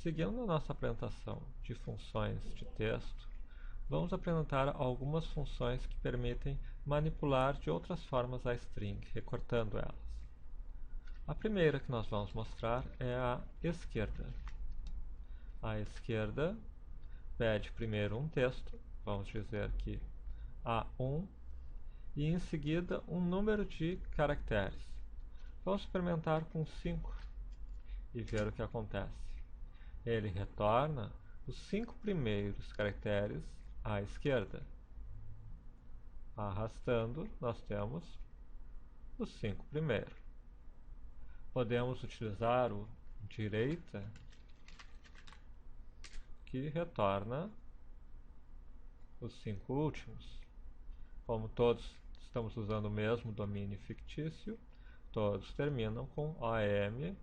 Seguindo a nossa apresentação de funções de texto, vamos apresentar algumas funções que permitem manipular de outras formas a string, recortando elas. A primeira que nós vamos mostrar é a esquerda. A esquerda pede primeiro um texto, vamos dizer que A1, e em seguida um número de caracteres. Vamos experimentar com 5 e ver o que acontece. Ele retorna os 5 primeiros caracteres à esquerda. Arrastando, nós temos os 5 primeiros. Podemos utilizar o direita, que retorna os 5 últimos. Como todos estamos usando o mesmo domínio fictício, todos terminam com om.br.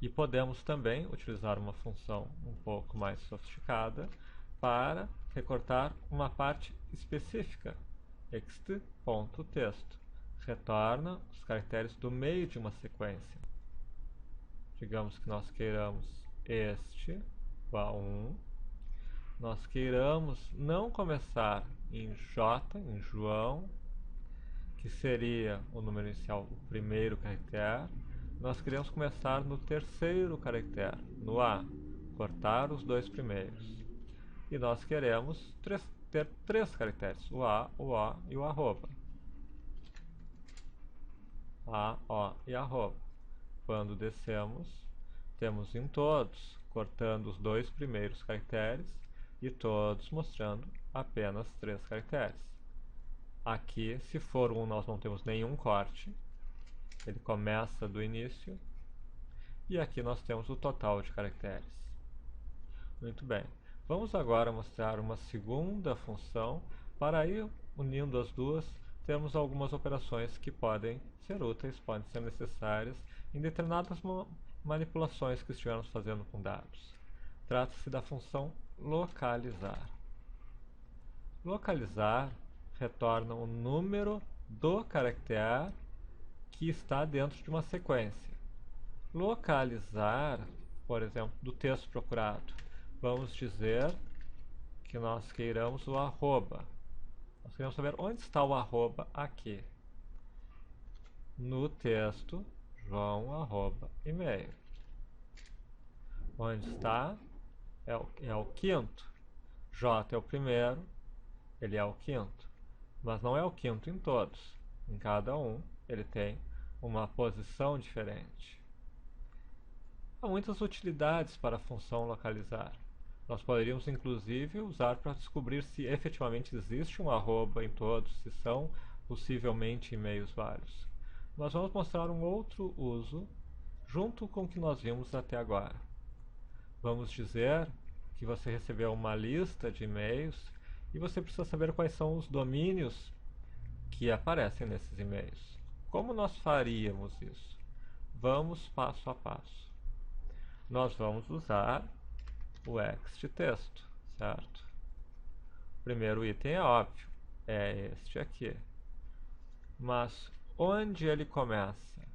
E podemos também utilizar uma função um pouco mais sofisticada para recortar uma parte específica, ext.texto. Retorna os caracteres do meio de uma sequência. Digamos que nós queiramos este, o A1. Nós queiramos não começar em J, em João, que seria o número inicial, o primeiro caractere. Nós queremos começar no terceiro caractere, no A, cortar os 2 primeiros. E nós queremos ter 3 caracteres, o A, o O e o arroba. A, O e arroba. Quando descemos, temos em todos, cortando os 2 primeiros caracteres e todos mostrando apenas 3 caracteres. Aqui, se for 1, nós não temos nenhum corte. Ele começa do início. E aqui nós temos o total de caracteres. Muito bem. Vamos agora mostrar uma segunda função. Para ir unindo as duas, temos algumas operações que podem ser úteis, podem ser necessárias em determinadas manipulações que estivermos fazendo com dados. Trata-se da função localizar. Localizar retorna o número do caractere que está dentro de uma sequência. Localizar, por exemplo, do texto procurado, vamos dizer que nós queiramos o arroba. Nós queremos saber onde está o arroba aqui. No texto, joão@email. Onde está? É o quinto. J é o primeiro, ele é o quinto. Mas não é o quinto em todos. Em cada um, ele tem uma posição diferente. Há muitas utilidades para a função localizar. Nós poderíamos, inclusive, usar para descobrir se efetivamente existe um arroba em todos, se são possivelmente e-mails válidos. Nós vamos mostrar um outro uso junto com o que nós vimos até agora. Vamos dizer que você recebeu uma lista de e-mails e você precisa saber quais são os domínios que aparecem nesses e-mails. Como nós faríamos isso? Vamos passo a passo. Nós vamos usar o ext-texto, certo? O primeiro item é óbvio, é este aqui. Mas onde ele começa?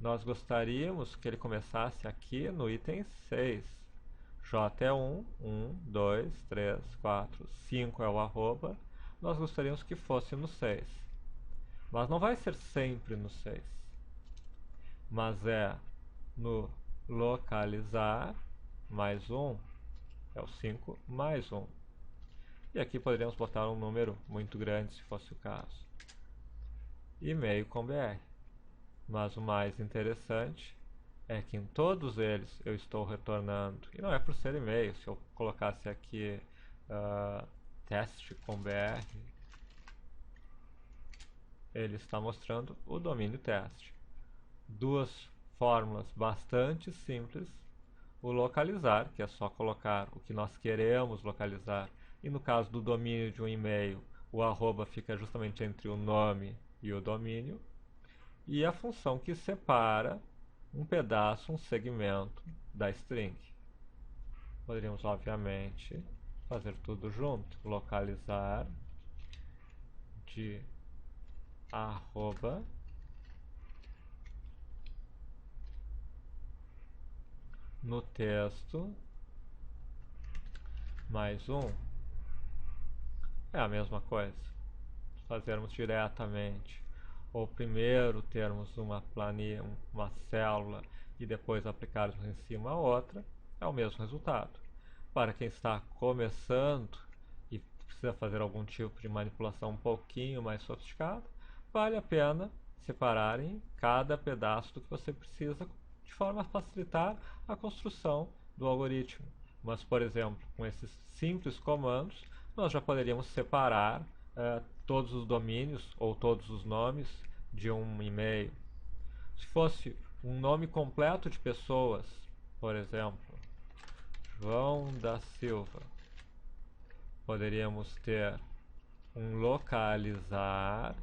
Nós gostaríamos que ele começasse aqui no item 6. J é 1, 2, 3, 4, 5 é o arroba. Nós gostaríamos que fosse no 6. Mas não vai ser sempre no 6. Mas é no localizar mais 1. É o 5 mais 1. E aqui poderíamos botar um número muito grande, se fosse o caso. E-mail com BR. Mas o mais interessante é que em todos eles eu estou retornando, e não é por ser e-mail, se eu colocasse aqui teste com BR, ele está mostrando o domínio teste. Duas fórmulas bastante simples. O localizar, que é só colocar o que nós queremos localizar, e no caso do domínio de um e-mail, o arroba fica justamente entre o nome e o domínio, e a função que separa um pedaço, um segmento da string. Poderíamos, obviamente, fazer tudo junto. Localizar de arroba no texto mais 1 é a mesma coisa. Se fazermos diretamente, ou primeiro termos uma planilha, uma célula e depois aplicarmos em cima a outra, é o mesmo resultado. Para quem está começando e precisa fazer algum tipo de manipulação um pouquinho mais sofisticada, vale a pena separar em cada pedaço do que você precisa, de forma a facilitar a construção do algoritmo. Mas, por exemplo, com esses simples comandos, nós já poderíamos separar todos os domínios ou todos os nomes de um e-mail. Se fosse um nome completo de pessoas, por exemplo, João da Silva, poderíamos ter um localizar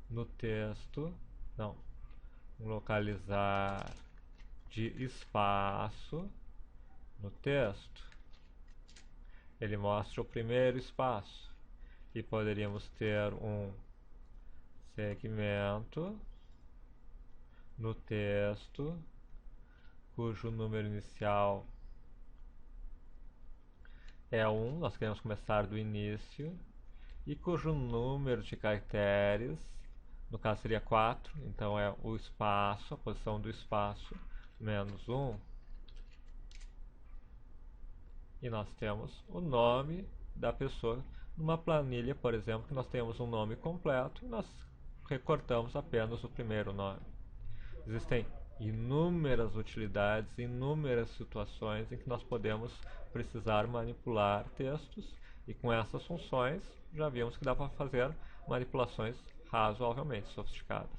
no texto, não, um localizar de espaço no texto. Ele mostra o primeiro espaço e poderíamos ter um segmento no texto cujo número inicial é 1, nós queremos começar do início, e cujo número de caracteres, no caso seria 4, então é o espaço, a posição do espaço, menos 1. E nós temos o nome da pessoa. Numa planilha, por exemplo, que nós temos um nome completo e nós recortamos apenas o primeiro nome. Existem inúmeras utilidades, inúmeras situações em que nós podemos precisar manipular textos, e com essas funções já vimos que dá para fazer manipulações razoavelmente sofisticadas.